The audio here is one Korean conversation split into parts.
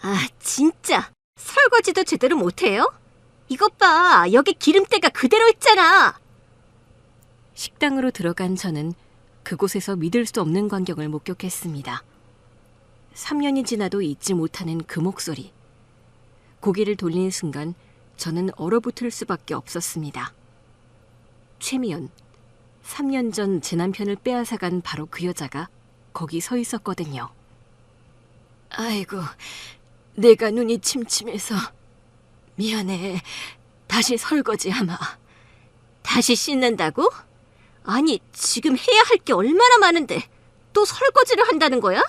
아, 진짜. 설거지도 제대로 못해요? 이것 봐, 여기 기름때가 그대로 있잖아. 식당으로 들어간 저는 그곳에서 믿을 수 없는 광경을 목격했습니다. 3년이 지나도 잊지 못하는 그 목소리. 고개를 돌리는 순간 저는 얼어붙을 수밖에 없었습니다. 최미연, 3년 전 제 남편을 빼앗아간 바로 그 여자가 거기 서 있었거든요. 아이고, 내가 눈이 침침해서 미안해. 다시 설거지하마. 다시 씻는다고? 아니, 지금 해야 할 게 얼마나 많은데 또 설거지를 한다는 거야?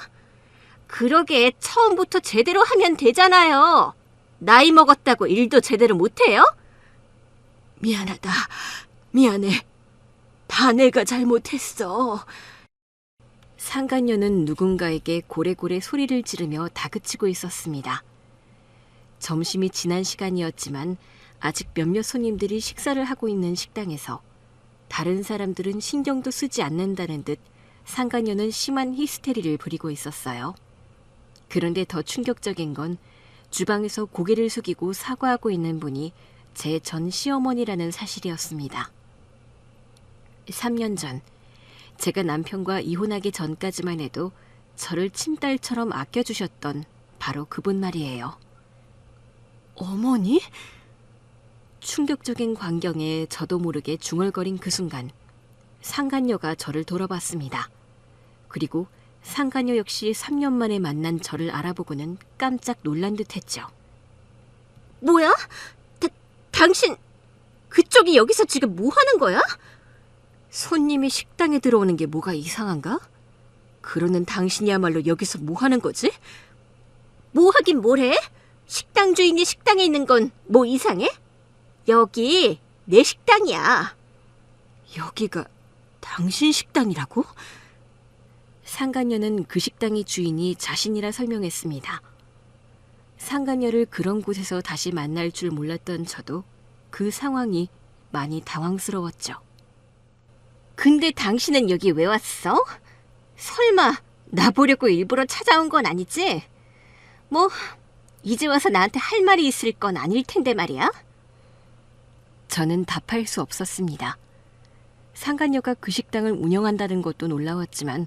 그러게 처음부터 제대로 하면 되잖아요. 나이 먹었다고 일도 제대로 못해요? 미안하다. 미안해. 다 내가 잘못했어. 상간녀는 누군가에게 고래고래 소리를 지르며 다그치고 있었습니다. 점심이 지난 시간이었지만 아직 몇몇 손님들이 식사를 하고 있는 식당에서 다른 사람들은 신경도 쓰지 않는다는 듯 상간녀는 심한 히스테리를 부리고 있었어요. 그런데 더 충격적인 건 주방에서 고개를 숙이고 사과하고 있는 분이 제 전 시어머니라는 사실이었습니다. 3년 전 제가 남편과 이혼하기 전까지만 해도 저를 친딸처럼 아껴주셨던 바로 그분 말이에요. 어머니? 충격적인 광경에 저도 모르게 중얼거린 그 순간 상간녀가 저를 돌아봤습니다. 그리고 상간녀 역시 3년 만에 만난 저를 알아보고는 깜짝 놀란 듯했죠. 뭐야? 당신 그쪽이 여기서 지금 뭐 하는 거야? 손님이 식당에 들어오는 게 뭐가 이상한가? 그러는 당신이야말로 여기서 뭐 하는 거지? 뭐 하긴 뭘 해? 식당 주인이 식당에 있는 건 뭐 이상해? 여기 내 식당이야. 여기가 당신 식당이라고? 상간녀는 그 식당의 주인이 자신이라 설명했습니다. 상간녀를 그런 곳에서 다시 만날 줄 몰랐던 저도 그 상황이 많이 당황스러웠죠. 근데 당신은 여기 왜 왔어? 설마 나 보려고 일부러 찾아온 건 아니지? 뭐 이제 와서 나한테 할 말이 있을 건 아닐 텐데 말이야. 저는 답할 수 없었습니다. 상간녀가 그 식당을 운영한다는 것도 놀라웠지만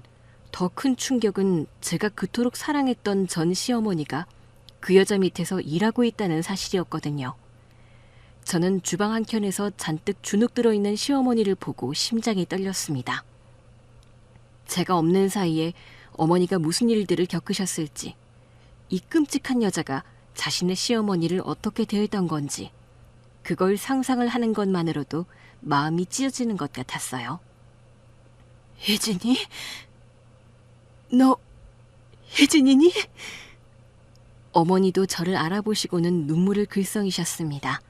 더 큰 충격은 제가 그토록 사랑했던 전 시어머니가 그 여자 밑에서 일하고 있다는 사실이었거든요. 저는 주방 한켠에서 잔뜩 주눅 들어있는 시어머니를 보고 심장이 떨렸습니다. 제가 없는 사이에 어머니가 무슨 일들을 겪으셨을지, 이 끔찍한 여자가 자신의 시어머니를 어떻게 대했던 건지, 그걸 상상을 하는 것만으로도 마음이 찢어지는 것 같았어요. 혜진이? 너 혜진이니? 어머니도 저를 알아보시고는 눈물을 글썽이셨습니다.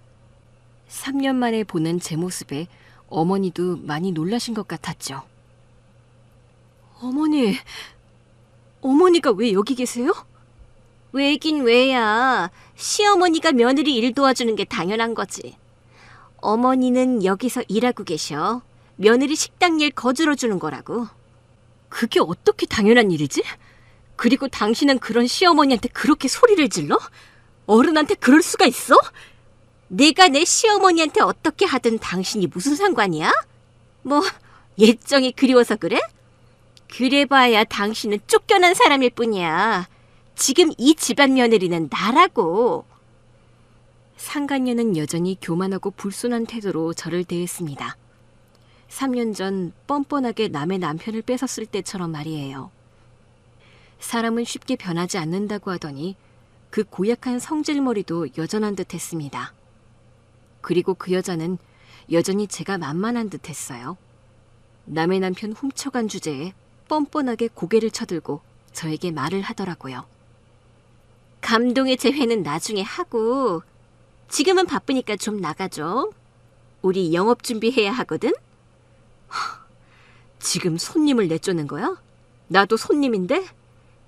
3년 만에 보는 제 모습에 어머니도 많이 놀라신 것 같았죠. 어머니가 왜 여기 계세요? 왜긴 왜야. 시어머니가 며느리 일 도와주는 게 당연한 거지. 어머니는 여기서 일하고 계셔. 며느리 식당 일 거들어 주는 거라고. 그게 어떻게 당연한 일이지? 그리고 당신은 그런 시어머니한테 그렇게 소리를 질러? 어른한테 그럴 수가 있어? 내가 내 시어머니한테 어떻게 하든 당신이 무슨 상관이야? 뭐 예정이 그리워서 그래? 그래봐야 당신은 쫓겨난 사람일 뿐이야. 지금 이 집안 며느리는 나라고. 상간녀는 여전히 교만하고 불순한 태도로 저를 대했습니다. 3년 전 뻔뻔하게 남의 남편을 뺏었을 때처럼 말이에요. 사람은 쉽게 변하지 않는다고 하더니 그 고약한 성질머리도 여전한 듯했습니다. 그리고 그 여자는 여전히 제가 만만한 듯했어요. 남의 남편 훔쳐간 주제에 뻔뻔하게 고개를 쳐들고 저에게 말을 하더라고요. 감동의 재회는 나중에 하고 지금은 바쁘니까 좀 나가줘. 우리 영업 준비해야 하거든. 지금 손님을 내쫓는 거야? 나도 손님인데?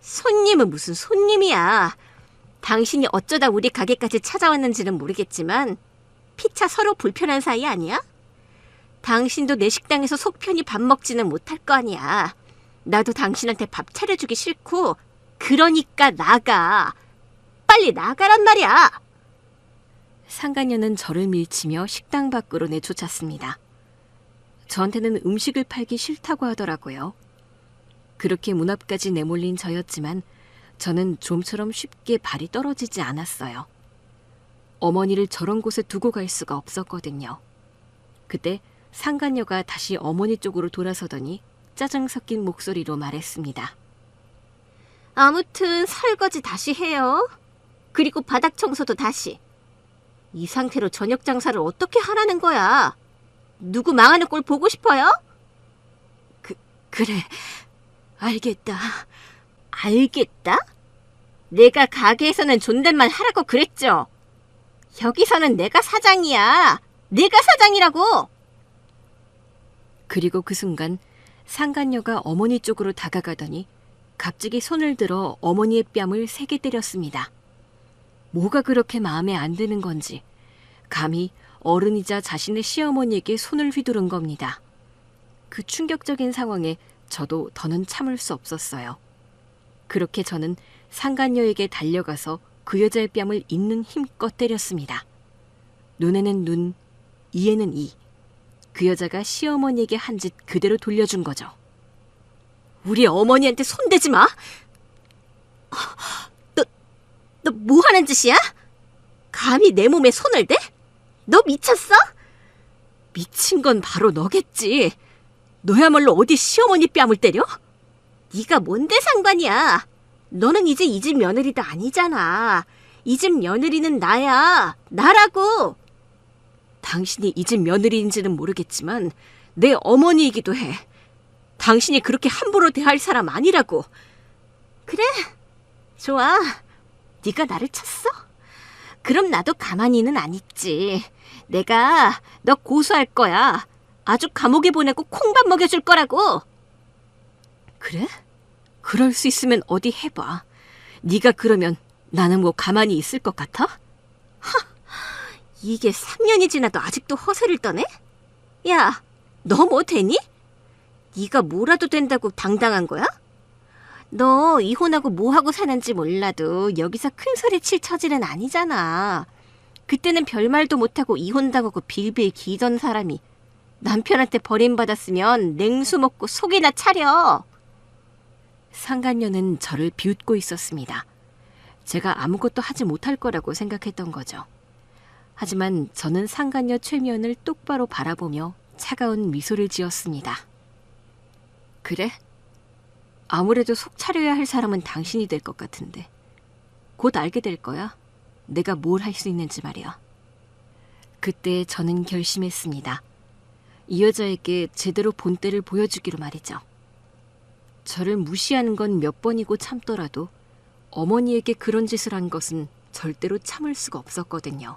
손님은 무슨 손님이야. 당신이 어쩌다 우리 가게까지 찾아왔는지는 모르겠지만 피차 서로 불편한 사이 아니야? 당신도 내 식당에서 속 편히 밥 먹지는 못할 거 아니야. 나도 당신한테 밥 차려주기 싫고 그러니까 나가. 빨리 나가란 말이야. 상간녀는 저를 밀치며 식당 밖으로 내쫓았습니다. 저한테는 음식을 팔기 싫다고 하더라고요. 그렇게 문 앞까지 내몰린 저였지만 저는 좀처럼 쉽게 발이 떨어지지 않았어요. 어머니를 저런 곳에 두고 갈 수가 없었거든요. 그때 상간녀가 다시 어머니 쪽으로 돌아서더니 짜증 섞인 목소리로 말했습니다. 아무튼 설거지 다시 해요. 그리고 바닥 청소도 다시. 이 상태로 저녁 장사를 어떻게 하라는 거야? 누구 망하는 꼴 보고 싶어요? 그래, 알겠다. 알겠다? 내가 가게에서는 존댓말 하라고 그랬죠? 여기서는 내가 사장이야. 내가 사장이라고. 그리고 그 순간 상간녀가 어머니 쪽으로 다가가더니 갑자기 손을 들어 어머니의 뺨을 세게 때렸습니다. 뭐가 그렇게 마음에 안 드는 건지 감히 어른이자 자신의 시어머니에게 손을 휘두른 겁니다. 그 충격적인 상황에 저도 더는 참을 수 없었어요. 그렇게 저는 상간녀에게 달려가서 그 여자의 뺨을 있는 힘껏 때렸습니다. 눈에는 눈, 이에는 이. 그 여자가 시어머니에게 한 짓 그대로 돌려준 거죠. 우리 어머니한테 손대지 마. 너 뭐 하는 짓이야? 감히 내 몸에 손을 대? 너 미쳤어? 미친 건 바로 너겠지. 너야말로 어디 시어머니 뺨을 때려? 네가 뭔데 상관이야. 너는 이제 이 집 며느리도 아니잖아. 이 집 며느리는 나야. 나라고. 당신이 이 집 며느리인지는 모르겠지만 내 어머니이기도 해. 당신이 그렇게 함부로 대할 사람 아니라고. 그래, 좋아. 네가 나를 쳤어? 그럼 나도 가만히는 안 있지. 내가 너 고소할 거야. 아주 감옥에 보내고 콩밥 먹여줄 거라고. 그래? 그럴 수 있으면 어디 해봐. 네가 그러면 나는 뭐 가만히 있을 것 같아? 이게 3년이 지나도 아직도 허세를 떠네? 야, 너 뭐 되니? 네가 뭐라도 된다고 당당한 거야? 너 이혼하고 뭐하고 사는지 몰라도 여기서 큰 소리 칠 처지는 아니잖아. 그때는 별말도 못하고 이혼당하고 빌빌 기던 사람이 남편한테 버림받았으면 냉수 먹고 속이나 차려. 상간녀는 저를 비웃고 있었습니다. 제가 아무것도 하지 못할 거라고 생각했던 거죠. 하지만 저는 상간녀 최면을 똑바로 바라보며 차가운 미소를 지었습니다. 그래? 아무래도 속 차려야 할 사람은 당신이 될 것 같은데. 곧 알게 될 거야. 내가 뭘 할 수 있는지 말이야. 그때 저는 결심했습니다. 이 여자에게 제대로 본때를 보여주기로 말이죠. 저를 무시하는 건 몇 번이고 참더라도 어머니에게 그런 짓을 한 것은 절대로 참을 수가 없었거든요.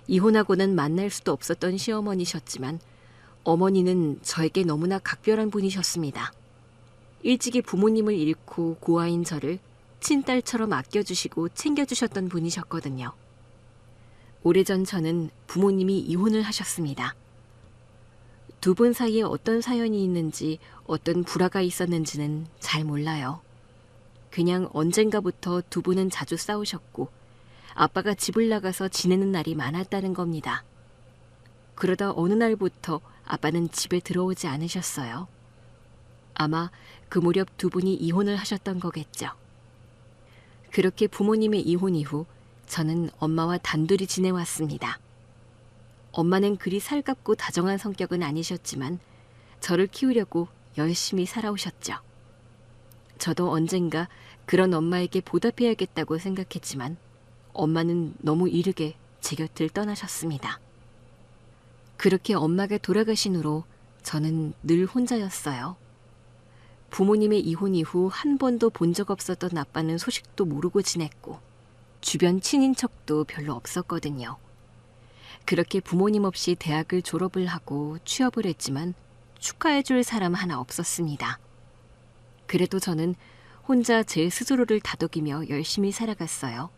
이혼하고는 만날 수도 없었던 시어머니셨지만 어머니는 저에게 너무나 각별한 분이셨습니다. 일찍이 부모님을 잃고 고아인 저를 친딸처럼 아껴주시고 챙겨주셨던 분이셨거든요. 오래전 저는 부모님이 이혼을 하셨습니다. 두 분 사이에 어떤 사연이 있는지 어떤 불화가 있었는지는 잘 몰라요. 그냥 언젠가부터 두 분은 자주 싸우셨고 아빠가 집을 나가서 지내는 날이 많았다는 겁니다. 그러다 어느 날부터 아빠는 집에 들어오지 않으셨어요. 아마 그 무렵 두 분이 이혼을 하셨던 거겠죠. 그렇게 부모님의 이혼 이후 저는 엄마와 단둘이 지내왔습니다. 엄마는 그리 살갑고 다정한 성격은 아니셨지만 저를 키우려고 열심히 살아오셨죠. 저도 언젠가 그런 엄마에게 보답해야겠다고 생각했지만 엄마는 너무 이르게 제 곁을 떠나셨습니다. 그렇게 엄마가 돌아가신 후로 저는 늘 혼자였어요. 부모님의 이혼 이후 한 번도 본 적 없었던 아빠는 소식도 모르고 지냈고 주변 친인척도 별로 없었거든요. 그렇게 부모님 없이 대학을 졸업을 하고 취업을 했지만 축하해줄 사람 하나 없었습니다. 그래도 저는 혼자 제 스스로를 다독이며 열심히 살아갔어요.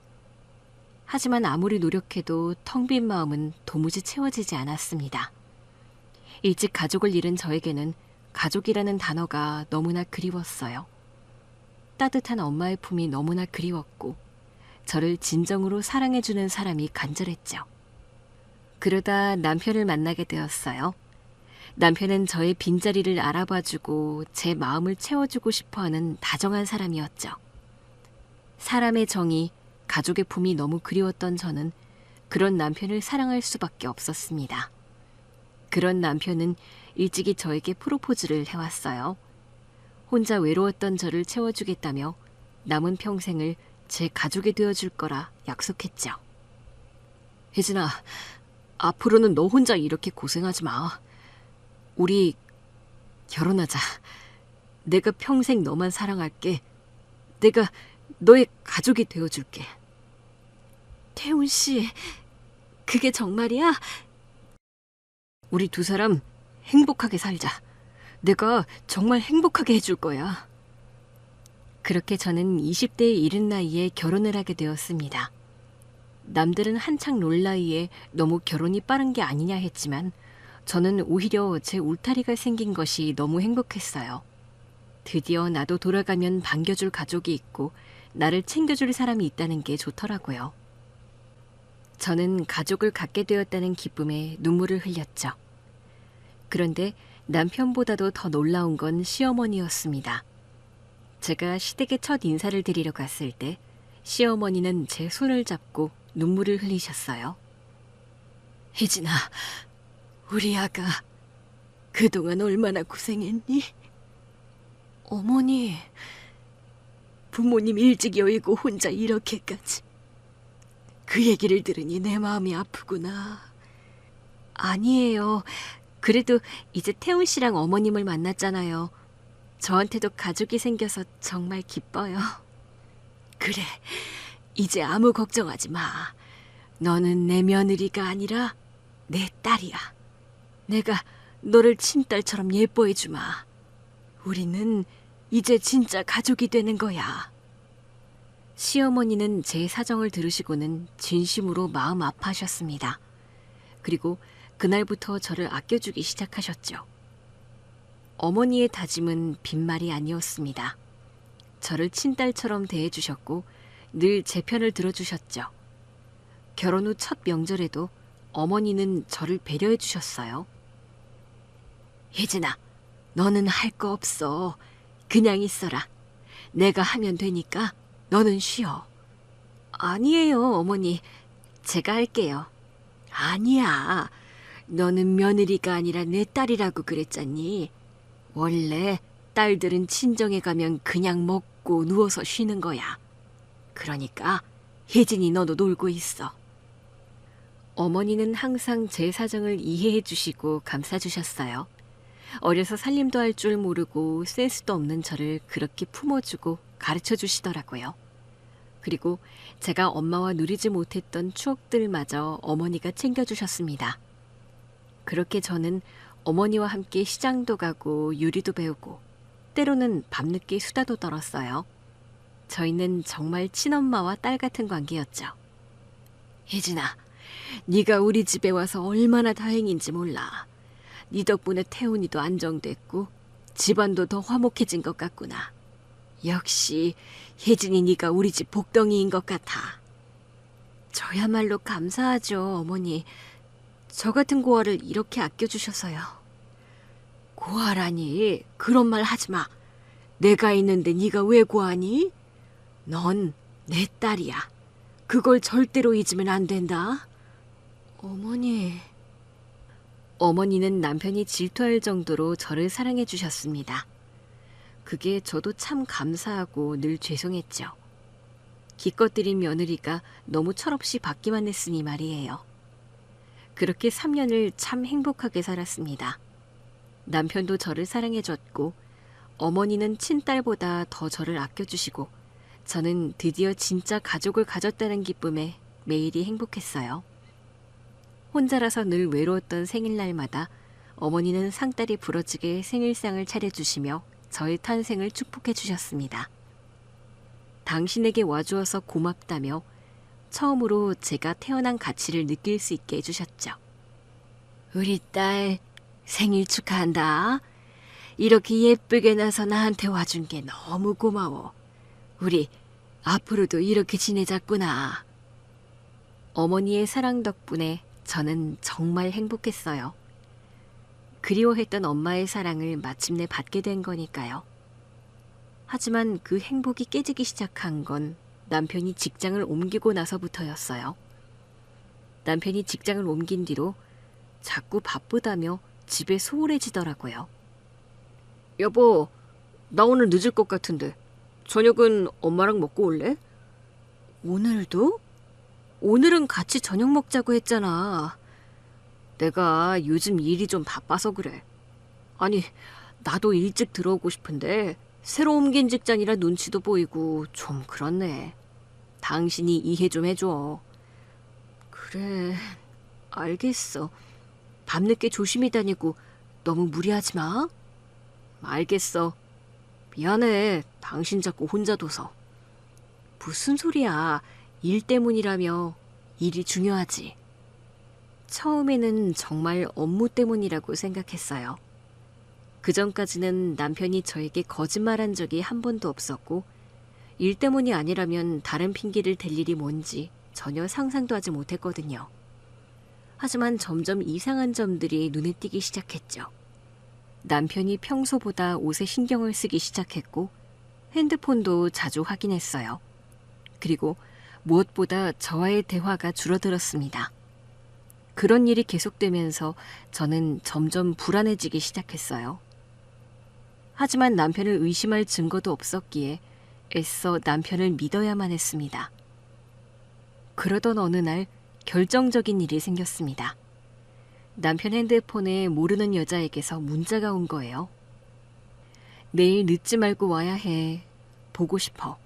하지만 아무리 노력해도 텅 빈 마음은 도무지 채워지지 않았습니다. 일찍 가족을 잃은 저에게는 가족이라는 단어가 너무나 그리웠어요. 따뜻한 엄마의 품이 너무나 그리웠고 저를 진정으로 사랑해주는 사람이 간절했죠. 그러다 남편을 만나게 되었어요. 남편은 저의 빈자리를 알아봐주고 제 마음을 채워주고 싶어하는 다정한 사람이었죠. 사람의 정이, 가족의 품이 너무 그리웠던 저는 그런 남편을 사랑할 수밖에 없었습니다. 그런 남편은 일찍이 저에게 프로포즈를 해왔어요. 혼자 외로웠던 저를 채워주겠다며 남은 평생을 제 가족이 되어줄 거라 약속했죠. 혜진아, 앞으로는 너 혼자 이렇게 고생하지 마. 우리 결혼하자. 내가 평생 너만 사랑할게. 내가 너의 가족이 되어줄게. 태훈 씨, 그게 정말이야? 우리 두 사람 행복하게 살자. 내가 정말 행복하게 해줄 거야. 그렇게 저는 20대에 이른 나이에 결혼을 하게 되었습니다. 남들은 한창 놀 나이에 너무 결혼이 빠른 게 아니냐 했지만 저는 오히려 제 울타리가 생긴 것이 너무 행복했어요. 드디어 나도 돌아가면 반겨줄 가족이 있고 나를 챙겨줄 사람이 있다는 게 좋더라고요. 저는 가족을 갖게 되었다는 기쁨에 눈물을 흘렸죠. 그런데 남편보다도 더 놀라운 건 시어머니였습니다. 제가 시댁에 첫 인사를 드리러 갔을 때 시어머니는 제 손을 잡고 눈물을 흘리셨어요. 혜진아, 우리 아가 그동안 얼마나 고생했니? 어머니, 부모님 일찍 여의고 혼자 이렇게까지. 그 얘기를 들으니 내 마음이 아프구나. 아니에요. 그래도 이제 태훈 씨랑 어머님을 만났잖아요. 저한테도 가족이 생겨서 정말 기뻐요. 그래, 이제 아무 걱정하지 마. 너는 내 며느리가 아니라 내 딸이야. 내가 너를 친딸처럼 예뻐해 주마. 우리는 이제 진짜 가족이 되는 거야. 시어머니는 제 사정을 들으시고는 진심으로 마음 아파하셨습니다. 그리고 그날부터 저를 아껴주기 시작하셨죠. 어머니의 다짐은 빈말이 아니었습니다. 저를 친딸처럼 대해주셨고 늘 제 편을 들어주셨죠. 결혼 후 첫 명절에도 어머니는 저를 배려해 주셨어요. 혜진아, 너는 할 거 없어. 그냥 있어라. 내가 하면 되니까 너는 쉬어. 아니에요, 어머니. 제가 할게요. 아니야. 너는 며느리가 아니라 내 딸이라고 그랬잖니. 원래 딸들은 친정에 가면 그냥 먹고 누워서 쉬는 거야. 그러니까 혜진이 너도 놀고 있어. 어머니는 항상 제 사정을 이해해 주시고 감싸 주셨어요. 어려서 살림도 할 줄 모르고 센스도 없는 저를 그렇게 품어주고 가르쳐 주시더라고요. 그리고 제가 엄마와 누리지 못했던 추억들마저 어머니가 챙겨주셨습니다. 그렇게 저는 어머니와 함께 시장도 가고 요리도 배우고 때로는 밤늦게 수다도 떨었어요. 저희는 정말 친엄마와 딸 같은 관계였죠. 혜진아, 네가 우리 집에 와서 얼마나 다행인지 몰라. 네 덕분에 태훈이도 안정됐고 집안도 더 화목해진 것 같구나. 역시 혜진이 네가 우리 집 복덩이인 것 같아. 저야말로 감사하죠, 어머니. 저 같은 고아를 이렇게 아껴주셔서요. 고아라니, 그런 말 하지 마. 내가 있는데 네가 왜 고아니? 넌 내 딸이야. 그걸 절대로 잊으면 안 된다. 어머니. 어머니는 남편이 질투할 정도로 저를 사랑해 주셨습니다. 그게 저도 참 감사하고 늘 죄송했죠. 기껏 들인 며느리가 너무 철없이 받기만 했으니 말이에요. 그렇게 3년을 참 행복하게 살았습니다. 남편도 저를 사랑해줬고 어머니는 친딸보다 더 저를 아껴주시고 저는 드디어 진짜 가족을 가졌다는 기쁨에 매일이 행복했어요. 혼자라서 늘 외로웠던 생일날마다 어머니는 상다리 부러지게 생일상을 차려주시며 저의 탄생을 축복해 주셨습니다. 당신에게 와주어서 고맙다며 처음으로 제가 태어난 가치를 느낄 수 있게 해주셨죠. 우리 딸 생일 축하한다. 이렇게 예쁘게 나서 나한테 와준 게 너무 고마워. 우리 앞으로도 이렇게 지내자꾸나. 어머니의 사랑 덕분에 저는 정말 행복했어요. 그리워했던 엄마의 사랑을 마침내 받게 된 거니까요. 하지만 그 행복이 깨지기 시작한 건 남편이 직장을 옮기고 나서부터였어요. 남편이 직장을 옮긴 뒤로 자꾸 바쁘다며 집에 소홀해지더라고요. 여보, 나 오늘 늦을 것 같은데 저녁은 엄마랑 먹고 올래? 오늘도? 오늘은 같이 저녁 먹자고 했잖아. 내가 요즘 일이 좀 바빠서 그래. 아니, 나도 일찍 들어오고 싶은데 새로 옮긴 직장이라 눈치도 보이고 좀 그렇네. 당신이 이해 좀 해줘. 그래, 알겠어. 밤늦게 조심히 다니고 너무 무리하지 마. 알겠어. 미안해. 당신 자꾸 혼자 둬서. 무슨 소리야. 일 때문이라며. 일이 중요하지. 처음에는 정말 업무 때문이라고 생각했어요. 그전까지는 남편이 저에게 거짓말한 적이 한 번도 없었고 일 때문이 아니라면 다른 핑계를 댈 일이 뭔지 전혀 상상도 하지 못했거든요. 하지만 점점 이상한 점들이 눈에 띄기 시작했죠. 남편이 평소보다 옷에 신경을 쓰기 시작했고 핸드폰도 자주 확인했어요. 그리고 무엇보다 저와의 대화가 줄어들었습니다. 그런 일이 계속되면서 저는 점점 불안해지기 시작했어요. 하지만 남편을 의심할 증거도 없었기에 애써 남편을 믿어야만 했습니다. 그러던 어느 날 결정적인 일이 생겼습니다. 남편 핸드폰에 모르는 여자에게서 문자가 온 거예요. 내일 늦지 말고 와야 해. 보고 싶어.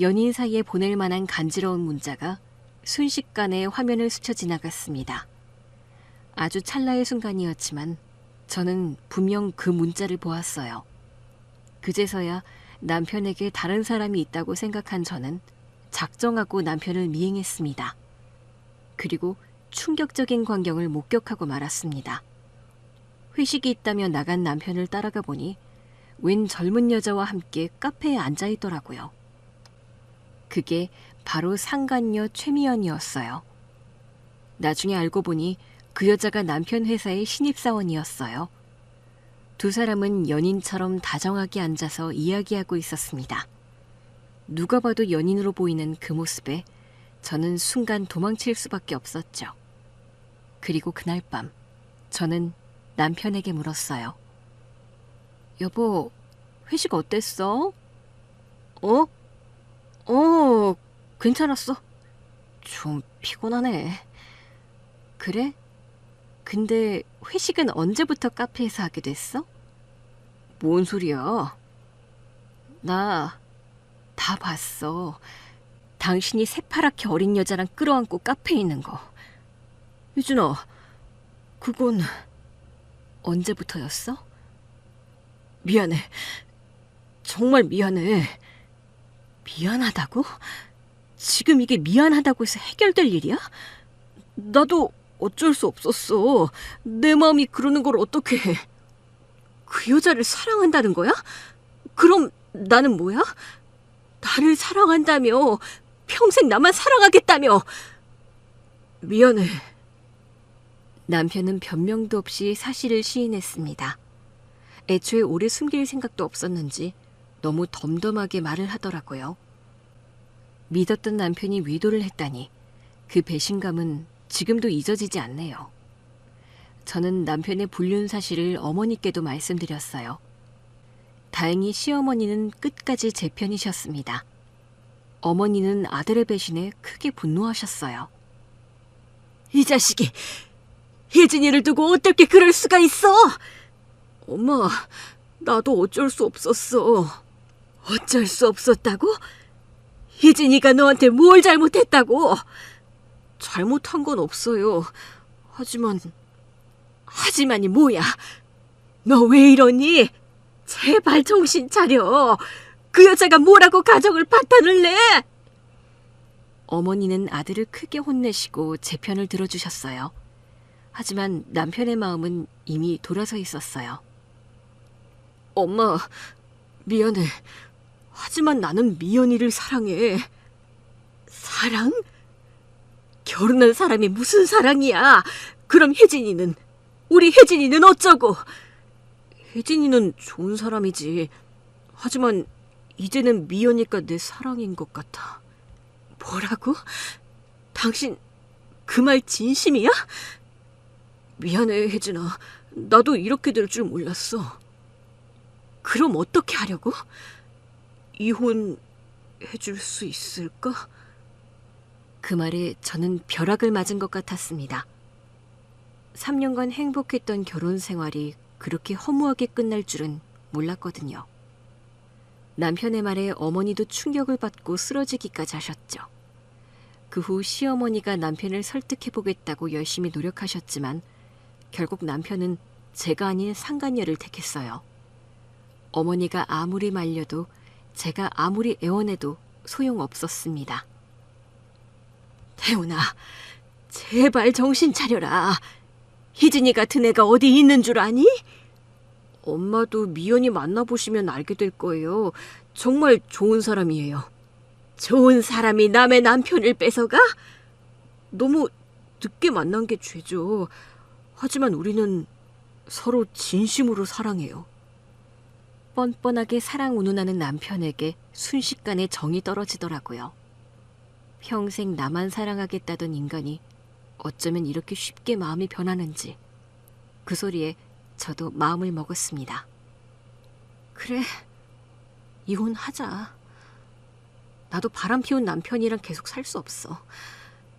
연인 사이에 보낼 만한 간지러운 문자가 순식간에 화면을 스쳐 지나갔습니다. 아주 찰나의 순간이었지만 저는 분명 그 문자를 보았어요. 그제서야 남편에게 다른 사람이 있다고 생각한 저는 작정하고 남편을 미행했습니다. 그리고 충격적인 광경을 목격하고 말았습니다. 회식이 있다며 나간 남편을 따라가 보니 웬 젊은 여자와 함께 카페에 앉아 있더라고요. 그게 바로 상간녀 최미연이었어요. 나중에 알고 보니 그 여자가 남편 회사의 신입사원이었어요. 두 사람은 연인처럼 다정하게 앉아서 이야기하고 있었습니다. 누가 봐도 연인으로 보이는 그 모습에 저는 순간 도망칠 수밖에 없었죠. 그리고 그날 밤 저는 남편에게 물었어요. 여보, 회식 어땠어? 괜찮았어. 좀 피곤하네. 그래? 근데 회식은 언제부터 카페에서 하게 됐어? 뭔 소리야? 나 다 봤어. 당신이 새파랗게 어린 여자랑 끌어안고 카페에 있는 거. 유준아, 그건 언제부터였어? 미안해. 정말 미안해. 미안하다고? 지금 이게 미안하다고 해서 해결될 일이야? 나도 어쩔 수 없었어. 내 마음이 그러는 걸 어떻게 해. 그 여자를 사랑한다는 거야? 그럼 나는 뭐야? 나를 사랑한다며. 평생 나만 사랑하겠다며. 미안해. 남편은 변명도 없이 사실을 시인했습니다. 애초에 오래 숨길 생각도 없었는지 너무 덤덤하게 말을 하더라고요. 믿었던 남편이 위도를 했다니 그 배신감은 지금도 잊어지지 않네요. 저는 남편의 불륜 사실을 어머니께도 말씀드렸어요. 다행히 시어머니는 끝까지 제 편이셨습니다. 어머니는 아들의 배신에 크게 분노하셨어요. 이 자식이 혜진이를 두고 어떻게 그럴 수가 있어? 엄마, 나도 어쩔 수 없었어. 어쩔 수 없었다고? 혜진이가 너한테 뭘 잘못했다고? 잘못한 건 없어요. 하지만이 뭐야? 너 왜 이러니? 제발 정신 차려. 그 여자가 뭐라고 가정을 파탄을 내? 어머니는 아들을 크게 혼내시고 제 편을 들어주셨어요. 하지만 남편의 마음은 이미 돌아서 있었어요. 엄마, 미안해. 하지만 나는 미연이를 사랑해. 사랑? 결혼한 사람이 무슨 사랑이야? 그럼 우리 혜진이는 어쩌고? 혜진이는 좋은 사람이지. 하지만 이제는 미연이가 내 사랑인 것 같아. 뭐라고? 당신 그 말 진심이야? 미안해, 혜진아. 나도 이렇게 될 줄 몰랐어. 그럼 어떻게 하려고? 이혼해줄 수 있을까? 그 말에 저는 벼락을 맞은 것 같았습니다. 3년간 행복했던 결혼 생활이 그렇게 허무하게 끝날 줄은 몰랐거든요. 남편의 말에 어머니도 충격을 받고 쓰러지기까지 하셨죠. 그 후 시어머니가 남편을 설득해보겠다고 열심히 노력하셨지만 결국 남편은 제가 아닌 상간녀를 택했어요. 어머니가 아무리 말려도 제가 아무리 애원해도 소용없었습니다. 태훈아, 제발 정신 차려라. 희진이 같은 애가 어디 있는 줄 아니? 엄마도 미연이 만나보시면 알게 될 거예요. 정말 좋은 사람이에요. 좋은 사람이 남의 남편을 뺏어가? 너무 늦게 만난 게 죄죠. 하지만 우리는 서로 진심으로 사랑해요. 뻔뻔하게 사랑 운운하는 남편에게 순식간에 정이 떨어지더라고요. 평생 나만 사랑하겠다던 인간이 어쩌면 이렇게 쉽게 마음이 변하는지. 그 소리에 저도 마음을 먹었습니다. 그래, 이혼하자. 나도 바람 피운 남편이랑 계속 살 수 없어.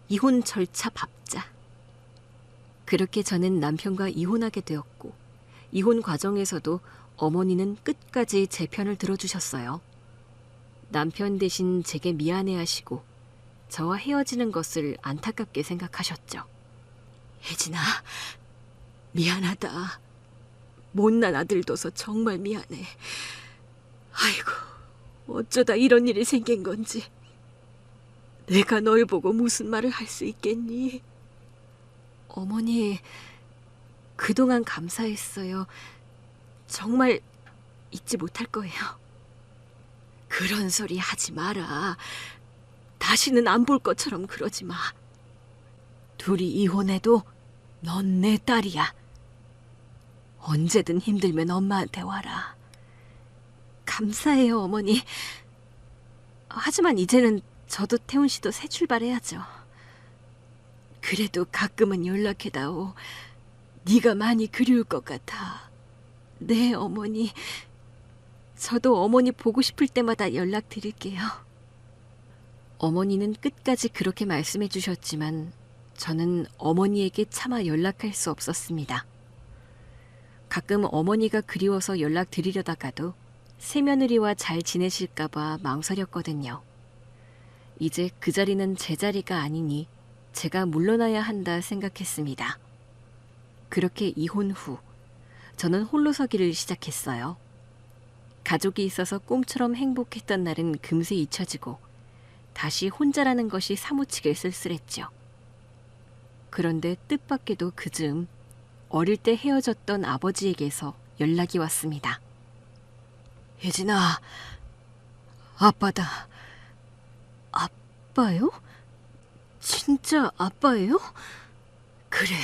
이혼 절차 밟자. 그렇게 저는 남편과 이혼하게 되었고, 이혼 과정에서도 어머니는 끝까지 제 편을 들어주셨어요. 남편 대신 제게 미안해하시고 저와 헤어지는 것을 안타깝게 생각하셨죠. 혜진아, 미안하다. 못난 아들 둬서 정말 미안해. 아이고, 어쩌다 이런 일이 생긴 건지. 내가 널 보고 무슨 말을 할 수 있겠니? 어머니, 그동안 감사했어요. 정말 잊지 못할 거예요. 그런 소리 하지 마라. 다시는 안 볼 것처럼 그러지 마. 둘이 이혼해도 넌 내 딸이야. 언제든 힘들면 엄마한테 와라. 감사해요, 어머니. 하지만 이제는 저도 태훈 씨도 새 출발해야죠. 그래도 가끔은 연락해다오. 네가 많이 그리울 것 같아. 네, 어머니. 저도 어머니 보고 싶을 때마다 연락드릴게요. 어머니는 끝까지 그렇게 말씀해 주셨지만 저는 어머니에게 차마 연락할 수 없었습니다. 가끔 어머니가 그리워서 연락드리려다가도 새며느리와 잘 지내실까봐 망설였거든요. 이제 그 자리는 제 자리가 아니니 제가 물러나야 한다 생각했습니다. 그렇게 이혼 후 저는 홀로 서기를 시작했어요. 가족이 있어서 꿈처럼 행복했던 날은 금세 잊혀지고 다시 혼자라는 것이 사무치게 쓸쓸했죠. 그런데 뜻밖에도 그즈음 어릴 때 헤어졌던 아버지에게서 연락이 왔습니다. 혜진아, 아빠다. 아빠요? 진짜 아빠예요? 그래,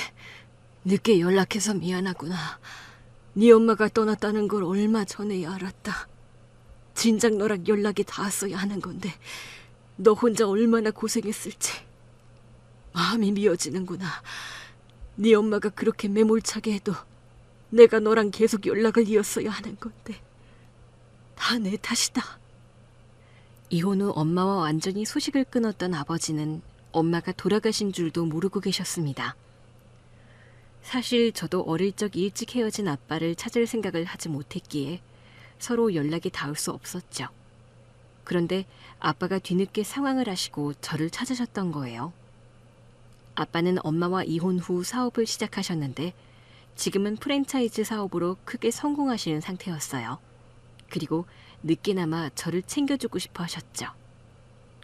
늦게 연락해서 미안하구나. 네 엄마가 떠났다는 걸 얼마 전에야 알았다. 진작 너랑 연락이 닿았어야 하는 건데 너 혼자 얼마나 고생했을지. 마음이 미어지는구나. 네 엄마가 그렇게 매몰차게 해도 내가 너랑 계속 연락을 이었어야 하는 건데 다 내 탓이다. 이혼 후 엄마와 완전히 소식을 끊었던 아버지는 엄마가 돌아가신 줄도 모르고 계셨습니다. 사실 저도 어릴 적 일찍 헤어진 아빠를 찾을 생각을 하지 못했기에 서로 연락이 닿을 수 없었죠. 그런데 아빠가 뒤늦게 상황을 아시고 저를 찾으셨던 거예요. 아빠는 엄마와 이혼 후 사업을 시작하셨는데 지금은 프랜차이즈 사업으로 크게 성공하시는 상태였어요. 그리고 늦게나마 저를 챙겨주고 싶어 하셨죠.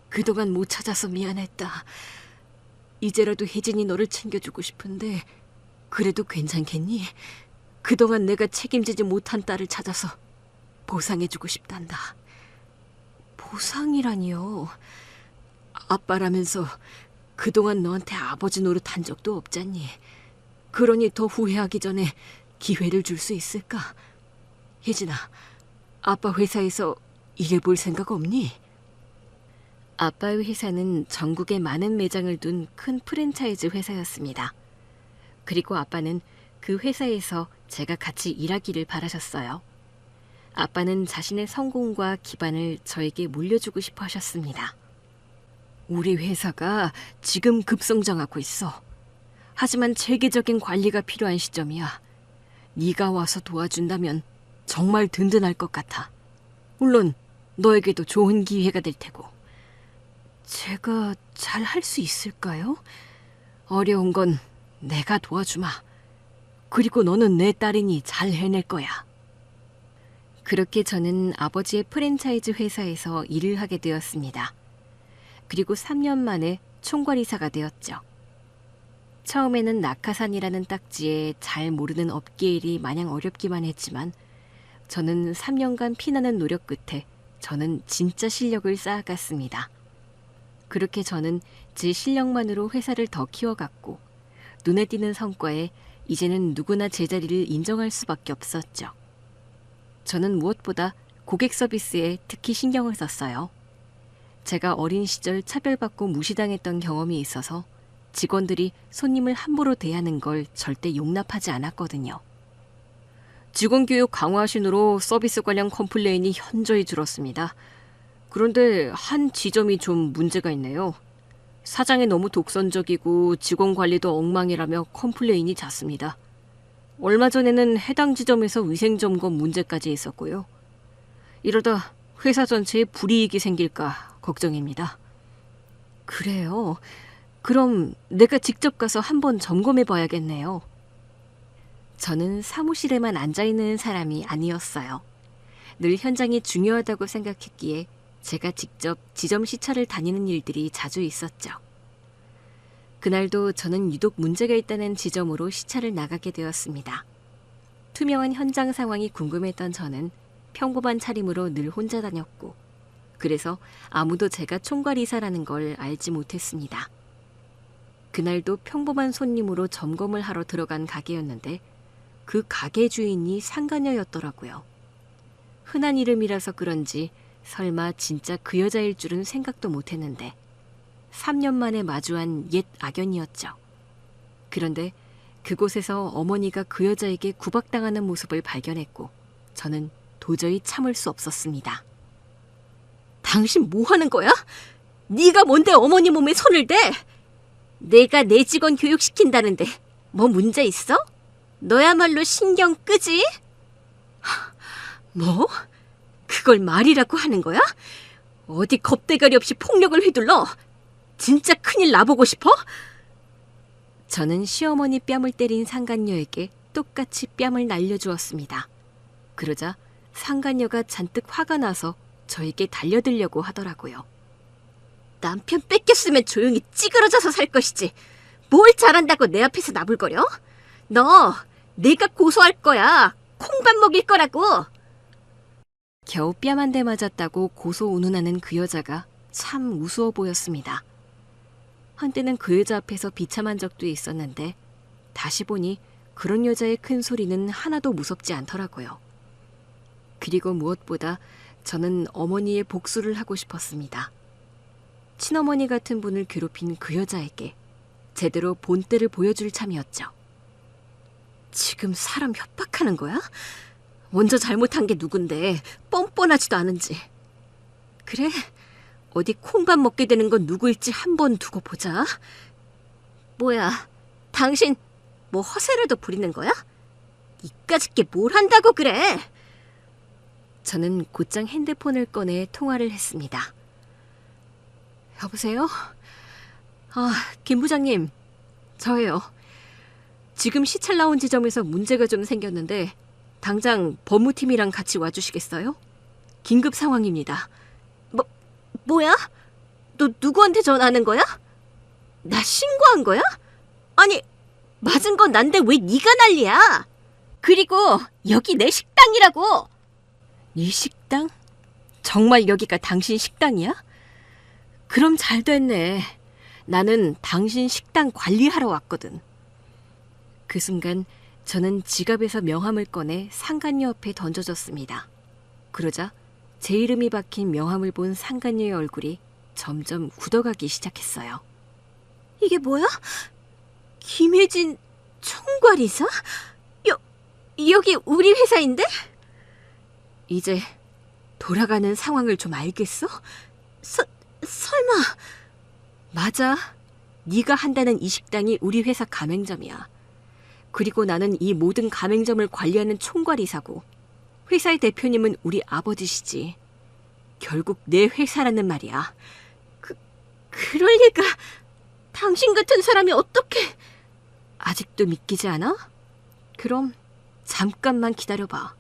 그동안 못 찾아서 미안했다. 이제라도 혜진이 너를 챙겨주고 싶은데 그래도 괜찮겠니? 그동안 내가 책임지지 못한 딸을 찾아서 보상해주고 싶단다. 조상이라니요. 아빠라면서 그동안 너한테 아버지 노릇한 적도 없잖니. 그러니 더 후회하기 전에 기회를 줄 수 있을까? 혜진아, 아빠 회사에서 일해볼 생각 없니? 아빠의 회사는 전국에 많은 매장을 둔 큰 프랜차이즈 회사였습니다. 그리고 아빠는 그 회사에서 제가 같이 일하기를 바라셨어요. 아빠는 자신의 성공과 기반을 저에게 물려주고 싶어 하셨습니다. 우리 회사가 지금 급성장하고 있어. 하지만 체계적인 관리가 필요한 시점이야. 네가 와서 도와준다면 정말 든든할 것 같아. 물론 너에게도 좋은 기회가 될 테고. 제가 잘 할 수 있을까요? 어려운 건 내가 도와주마. 그리고 너는 내 딸이니 잘 해낼 거야. 그렇게 저는 아버지의 프랜차이즈 회사에서 일을 하게 되었습니다. 그리고 3년 만에 총괄이사가 되었죠. 처음에는 낙하산이라는 딱지에 잘 모르는 업계 일이 마냥 어렵기만 했지만 저는 3년간 피나는 노력 끝에 저는 진짜 실력을 쌓아갔습니다. 그렇게 저는 제 실력만으로 회사를 더 키워갔고 눈에 띄는 성과에 이제는 누구나 제 자리를 인정할 수밖에 없었죠. 저는 무엇보다 고객 서비스에 특히 신경을 썼어요. 제가 어린 시절 차별받고 무시당했던 경험이 있어서 직원들이 손님을 함부로 대하는 걸 절대 용납하지 않았거든요. 직원 교육 강화 신으로 서비스 관련 컴플레인이 현저히 줄었습니다. 그런데 한 지점이 좀 문제가 있네요. 사장이 너무 독선적이고 직원 관리도 엉망이라며 컴플레인이 잦습니다. 얼마 전에는 해당 지점에서 위생점검 문제까지 있었고요. 이러다 회사 전체에 불이익이 생길까 걱정입니다. 그래요? 그럼 내가 직접 가서 한번 점검해 봐야겠네요. 저는 사무실에만 앉아있는 사람이 아니었어요. 늘 현장이 중요하다고 생각했기에 제가 직접 지점 시찰을 다니는 일들이 자주 있었죠. 그날도 저는 유독 문제가 있다는 지점으로 시찰을 나가게 되었습니다. 투명한 현장 상황이 궁금했던 저는 평범한 차림으로 늘 혼자 다녔고 그래서 아무도 제가 총괄이사라는 걸 알지 못했습니다. 그날도 평범한 손님으로 점검을 하러 들어간 가게였는데 그 가게 주인이 상간녀였더라고요. 흔한 이름이라서 그런지 설마 진짜 그 여자일 줄은 생각도 못했는데 3년 만에 마주한 옛 악연이었죠. 그런데 그곳에서 어머니가 그 여자에게 구박당하는 모습을 발견했고 저는 도저히 참을 수 없었습니다. 당신 뭐 하는 거야? 네가 뭔데 어머니 몸에 손을 대? 내가 내 직원 교육시킨다는데 뭐 문제 있어? 너야말로 신경 끄지? 뭐? 그걸 말이라고 하는 거야? 어디 겁대가리 없이 폭력을 휘둘러? 진짜 큰일 나보고 싶어? 저는 시어머니 뺨을 때린 상간녀에게 똑같이 뺨을 날려주었습니다. 그러자 상간녀가 잔뜩 화가 나서 저에게 달려들려고 하더라고요. 남편 뺏겼으면 조용히 찌그러져서 살 것이지. 뭘 잘한다고 내 앞에서 나불거려? 너 내가 고소할 거야. 콩밥 먹일 거라고. 겨우 뺨 한 대 맞았다고 고소 운운하는 그 여자가 참 우스워 보였습니다. 한때는 그 여자 앞에서 비참한 적도 있었는데 다시 보니 그런 여자의 큰 소리는 하나도 무섭지 않더라고요. 그리고 무엇보다 저는 어머니의 복수를 하고 싶었습니다. 친어머니 같은 분을 괴롭힌 그 여자에게 제대로 본때를 보여줄 참이었죠. 지금 사람 협박하는 거야? 먼저 잘못한 게 누군데 뻔뻔하지도 않은지. 그래, 어디 콩밥 먹게 되는 건 누구일지 한번 두고 보자. 뭐야, 당신 뭐 허세라도 부리는 거야? 이까짓 게 뭘 한다고 그래? 저는 곧장 핸드폰을 꺼내 통화를 했습니다. 여보세요? 김 부장님, 저예요. 지금 시찰 나온 지점에서 문제가 좀 생겼는데 당장 법무팀이랑 같이 와주시겠어요? 긴급 상황입니다. 뭐야? 너 누구한테 전화하는 거야? 나 신고한 거야? 아니, 맞은 건 난데 왜 네가 난리야? 그리고 여기 내 식당이라고. 네 식당? 정말 여기가 당신 식당이야? 그럼 잘 됐네. 나는 당신 식당 관리하러 왔거든. 그 순간 저는 지갑에서 명함을 꺼내 상간녀 앞에 던져줬습니다. 그러자 제 이름이 박힌 명함을 본 상간녀의 얼굴이 점점 굳어가기 시작했어요. 이게 뭐야? 김혜진 총괄이사? 여기 우리 회사인데? 이제 돌아가는 상황을 좀 알겠어? 설마. 맞아. 네가 한다는 이 식당이 우리 회사 가맹점이야. 그리고 나는 이 모든 가맹점을 관리하는 총괄이사고 회사의 대표님은 우리 아버지시지. 결국 내 회사라는 말이야. 그럴 리가. 당신 같은 사람이 어떻게... 아직도 믿기지 않아? 그럼 잠깐만 기다려봐.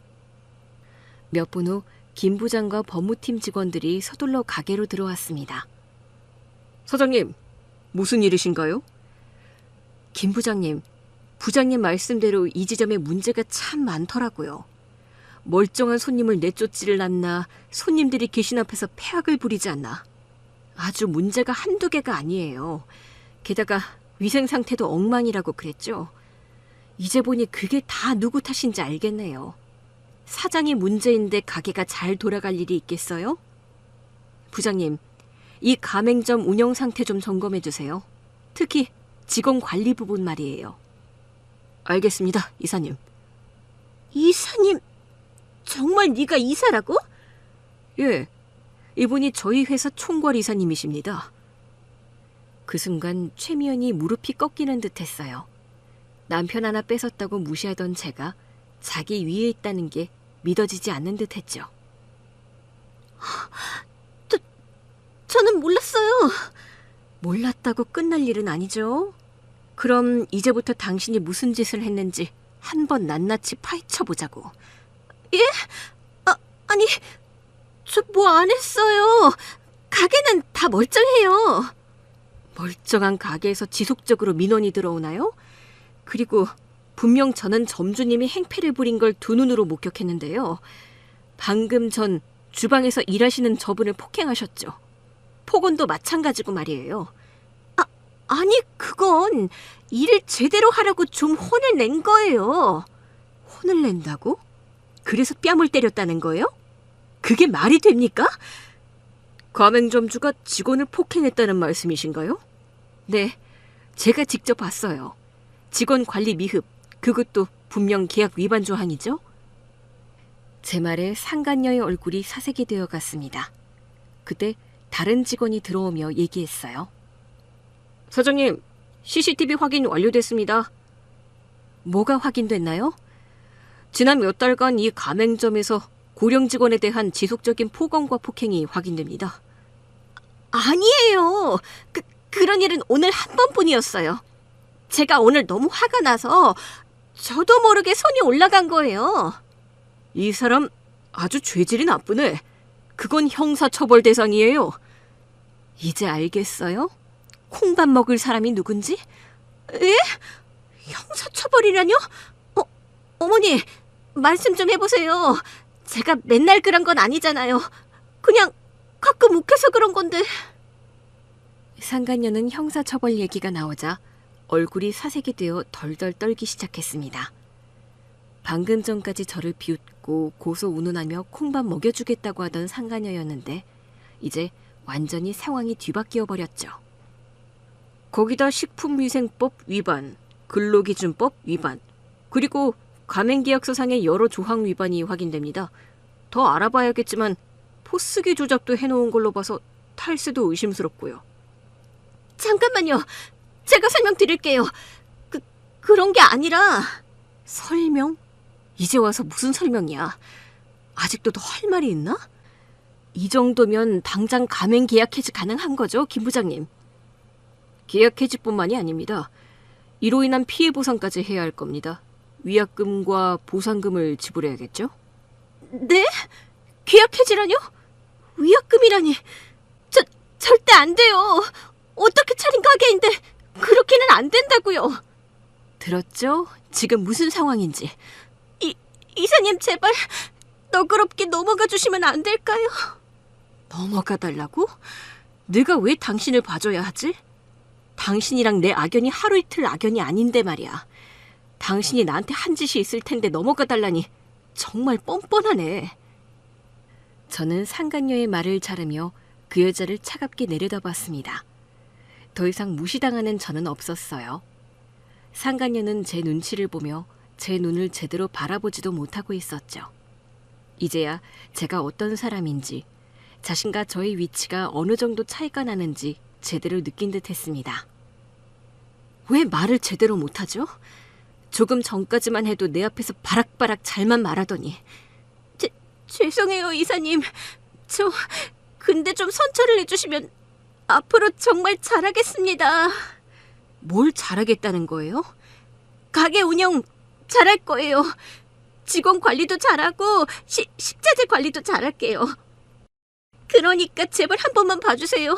몇 분 후 김 부장과 법무팀 직원들이 서둘러 가게로 들어왔습니다. 사장님, 무슨 일이신가요? 김 부장님, 부장님 말씀대로 이 지점에 문제가 참 많더라고요. 멀쩡한 손님을 내쫓지를 않나, 손님들이 계신 앞에서 패악을 부리지 않나. 아주 문제가 한두 개가 아니에요. 게다가 위생 상태도 엉망이라고 그랬죠. 이제 보니 그게 다 누구 탓인지 알겠네요. 사장이 문제인데 가게가 잘 돌아갈 일이 있겠어요? 부장님, 이 가맹점 운영 상태 좀 점검해 주세요. 특히 직원 관리 부분 말이에요. 알겠습니다, 이사님. 이사님, 정말 네가 이사라고? 예, 이분이 저희 회사 총괄 이사님이십니다. 그 순간 최미연이 무릎이 꺾이는 듯 했어요. 남편 하나 뺏었다고 무시하던 제가 자기 위에 있다는 게 믿어지지 않는 듯 했죠. 저는 몰랐어요. 몰랐다고 끝날 일은 아니죠. 그럼 이제부터 당신이 무슨 짓을 했는지 한번 낱낱이 파헤쳐보자고. 예? 아니, 저 뭐 안 했어요. 가게는 다 멀쩡해요. 멀쩡한 가게에서 지속적으로 민원이 들어오나요? 그리고 분명 저는 점주님이 행패를 부린 걸 두 눈으로 목격했는데요. 방금 전 주방에서 일하시는 저분을 폭행하셨죠. 폭언도 마찬가지고 말이에요. 아니, 그건 일을 제대로 하라고 좀 혼을 낸 거예요. 혼을 낸다고? 그래서 뺨을 때렸다는 거예요? 그게 말이 됩니까? 가맹점주가 직원을 폭행했다는 말씀이신가요? 네, 제가 직접 봤어요. 직원 관리 미흡, 그것도 분명 계약 위반 조항이죠? 제 말에 상간녀의 얼굴이 사색이 되어 갔습니다. 그때 다른 직원이 들어오며 얘기했어요. 사장님, CCTV 확인 완료됐습니다. 뭐가 확인됐나요? 지난 몇 달간 이 가맹점에서 고령 직원에 대한 지속적인 폭언과 폭행이 확인됩니다. 아니에요. 그런 일은 오늘 한 번뿐이었어요. 제가 오늘 너무 화가 나서 저도 모르게 손이 올라간 거예요. 이 사람 아주 죄질이 나쁘네. 그건 형사처벌 대상이에요. 이제 알겠어요? 콩밥 먹을 사람이 누군지? 예? 형사처벌이라뇨? 어머니, 말씀 좀 해보세요. 제가 맨날 그런 건 아니잖아요. 그냥 가끔 욱해서 그런 건데. 상간녀는 형사처벌 얘기가 나오자 얼굴이 사색이 되어 덜덜 떨기 시작했습니다. 방금 전까지 저를 비웃고 고소 운운하며 콩밥 먹여주겠다고 하던 상간녀였는데 이제 완전히 상황이 뒤바뀌어 버렸죠. 거기다 식품위생법 위반, 근로기준법 위반, 그리고 가맹계약서상의 여러 조항 위반이 확인됩니다. 더 알아봐야겠지만 포스기 조작도 해놓은 걸로 봐서 탈세도 의심스럽고요. 잠깐만요. 제가 설명드릴게요. 그런 게 아니라... 설명? 이제 와서 무슨 설명이야? 아직도 더 할 말이 있나? 이 정도면 당장 가맹 계약 해지 가능한 거죠, 김 부장님? 계약 해지뿐만이 아닙니다. 이로 인한 피해 보상까지 해야 할 겁니다. 위약금과 보상금을 지불해야겠죠? 네? 계약 해지라뇨? 위약금이라니. 절대 안 돼요. 어떻게 차린 가게인데 그렇게는 안 된다고요. 들었죠? 지금 무슨 상황인지. 이사님, 제발 너그럽게 넘어가 주시면 안 될까요? 넘어가 달라고? 내가 왜 당신을 봐줘야 하지? 당신이랑 내 악연이 하루 이틀 악연이 아닌데 말이야. 당신이 나한테 한 짓이 있을 텐데 넘어가 달라니 정말 뻔뻔하네. 저는 상간녀의 말을 자르며 그 여자를 차갑게 내려다봤습니다. 더 이상 무시당하는 저는 없었어요. 상간녀는 제 눈치를 보며 제 눈을 제대로 바라보지도 못하고 있었죠. 이제야 제가 어떤 사람인지, 자신과 저의 위치가 어느 정도 차이가 나는지 제대로 느낀 듯 했습니다. 왜 말을 제대로 못하죠? 조금 전까지만 해도 내 앞에서 바락바락 잘만 말하더니. 죄송해요, 이사님. 근데 좀 선처를 해주시면 앞으로 정말 잘하겠습니다. 뭘 잘하겠다는 거예요? 가게 운영 잘할 거예요. 직원 관리도 잘하고 식자재 관리도 잘할게요. 그러니까 제발 한 번만 봐주세요.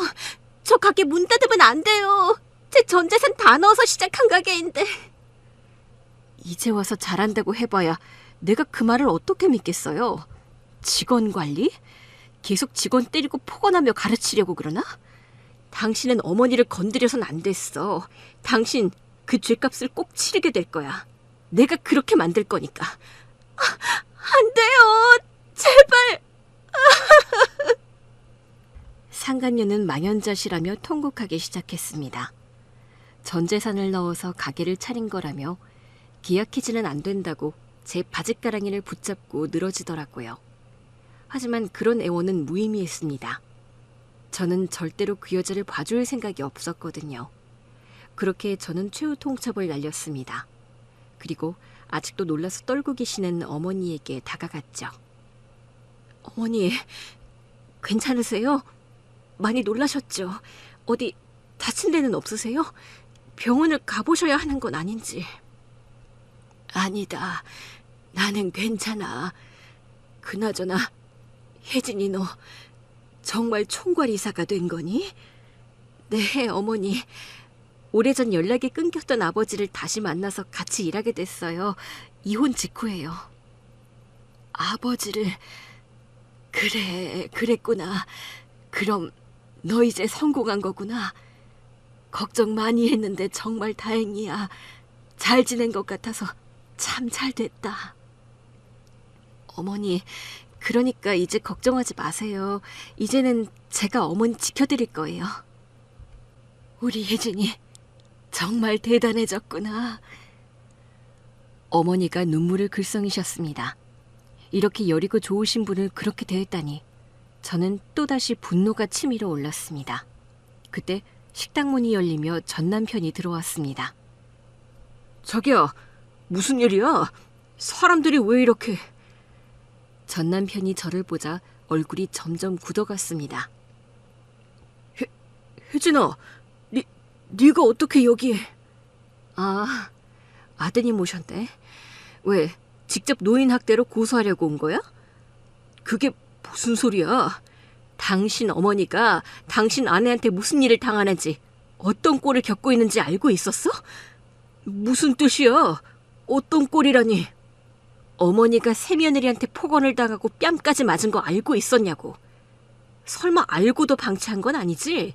저 가게 문 닫으면 안 돼요. 제 전 재산 다 넣어서 시작한 가게인데. 이제 와서 잘한다고 해봐야 내가 그 말을 어떻게 믿겠어요? 직원 관리? 계속 직원 때리고 폭언하며 가르치려고 그러나? 당신은 어머니를 건드려선 안 됐어. 당신 그 죗값을 꼭 치르게 될 거야. 내가 그렇게 만들 거니까. 안 돼요. 제발. 상간녀는 망연자실하며 통곡하기 시작했습니다. 전 재산을 넣어서 가게를 차린 거라며 기약해지는 안 된다고 제 바짓가랑이를 붙잡고 늘어지더라고요. 하지만 그런 애원은 무의미했습니다. 저는 절대로 그 여자를 봐줄 생각이 없었거든요. 그렇게 저는 최후 통첩을 날렸습니다. 그리고 아직도 놀라서 떨고 계시는 어머니에게 다가갔죠. 어머니, 괜찮으세요? 많이 놀라셨죠? 어디 다친 데는 없으세요? 병원을 가보셔야 하는 건 아닌지. 아니다. 나는 괜찮아. 그나저나 혜진이 너 정말 총괄 이사가 된 거니? 네, 어머니. 오래전 연락이 끊겼던 아버지를 다시 만나서 같이 일하게 됐어요. 이혼 직후예요. 아버지를... 그래, 그랬구나. 그럼 너 이제 성공한 거구나. 걱정 많이 했는데 정말 다행이야. 잘 지낸 것 같아서 참 잘 됐다. 어머니, 그러니까 이제 걱정하지 마세요. 이제는 제가 어머니 지켜드릴 거예요. 우리 혜진이 정말 대단해졌구나. 어머니가 눈물을 글썽이셨습니다. 이렇게 여리고 좋으신 분을 그렇게 대했다니 저는 또다시 분노가 치밀어 올랐습니다. 그때 식당 문이 열리며 전 남편이 들어왔습니다. 자기야, 무슨 일이야? 사람들이 왜 이렇게... 전 남편이 저를 보자 얼굴이 점점 굳어갔습니다. 혜진아, 네가 어떻게 여기에... 아, 아드님 오셨네. 왜, 직접 노인 학대로 고소하려고 온 거야? 그게 무슨 소리야? 당신 어머니가 당신 아내한테 무슨 일을 당하는지, 어떤 꼴을 겪고 있는지 알고 있었어? 무슨 뜻이야? 어떤 꼴이라니? 어머니가 새며느리한테 폭언을 당하고 뺨까지 맞은 거 알고 있었냐고. 설마 알고도 방치한 건 아니지?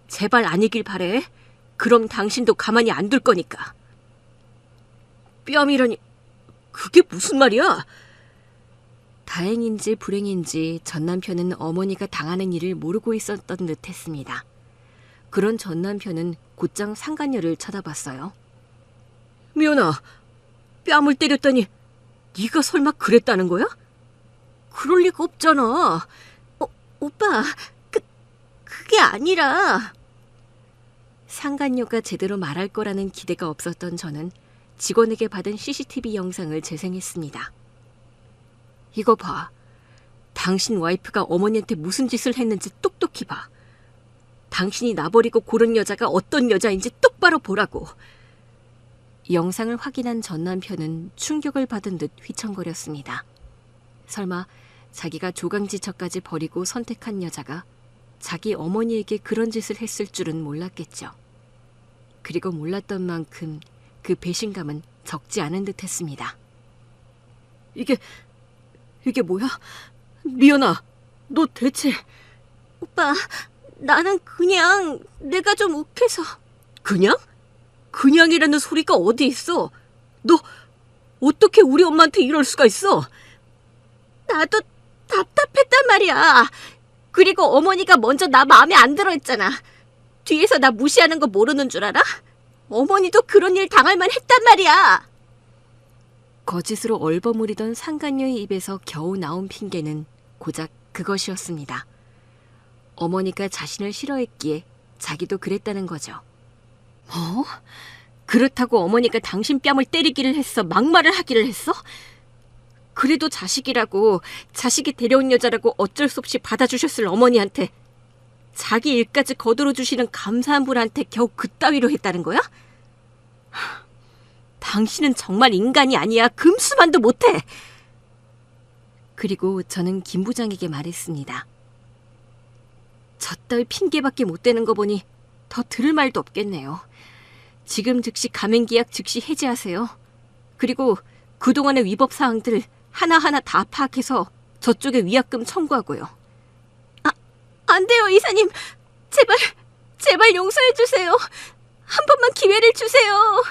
제발 아니길 바래. 그럼 당신도 가만히 안 둘 거니까. 뺨이라니, 그게 무슨 말이야? 다행인지 불행인지 전 남편은 어머니가 당하는 일을 모르고 있었던 듯 했습니다. 그런 전 남편은 곧장 상간녀를 쳐다봤어요. 미연아, 뺨을 때렸다니 네가 설마 그랬다는 거야? 그럴 리가 없잖아. 오빠, 그게 아니라... 상간녀가 제대로 말할 거라는 기대가 없었던 저는 직원에게 받은 CCTV 영상을 재생했습니다. 이거 봐. 당신 와이프가 어머니한테 무슨 짓을 했는지 똑똑히 봐. 당신이 나버리고 고른 여자가 어떤 여자인지 똑바로 보라고. 영상을 확인한 전 남편은 충격을 받은 듯 휘청거렸습니다. 설마 자기가 조강지처까지 버리고 선택한 여자가 자기 어머니에게 그런 짓을 했을 줄은 몰랐겠죠. 그리고 몰랐던 만큼 그 배신감은 적지 않은 듯 했습니다. 이게 뭐야? 미연아, 너 대체... 오빠, 나는 그냥 내가 좀 욱해서. 그냥? 그냥이라는 소리가 어디 있어? 너 어떻게 우리 엄마한테 이럴 수가 있어? 나도 답답했단 말이야. 그리고 어머니가 먼저 나 마음에 안 들어 했잖아. 뒤에서 나 무시하는 거 모르는 줄 알아? 어머니도 그런 일 당할 만 했단 말이야. 거짓으로 얼버무리던 상간녀의 입에서 겨우 나온 핑계는 고작 그것이었습니다. 어머니가 자신을 싫어했기에 자기도 그랬다는 거죠. 뭐? 그렇다고 어머니가 당신 뺨을 때리기를 했어? 막말을 하기를 했어? 그래도 자식이라고, 자식이 데려온 여자라고 어쩔 수 없이 받아주셨을 어머니한테, 자기 일까지 거들어 주시는 감사한 분한테 겨우 그따위로 했다는 거야? 당신은 정말 인간이 아니야. 금수만도 못해. 그리고 저는 김 부장에게 말했습니다. 저 따위 핑계밖에 못 대는 거 보니 더 들을 말도 없겠네요. 지금 즉시 가맹계약 즉시 해지하세요. 그리고 그동안의 위법 사항들 하나하나 다 파악해서 저쪽에 위약금 청구하고요. 안 돼요, 이사님. 제발 용서해 주세요. 한 번만 기회를 주세요.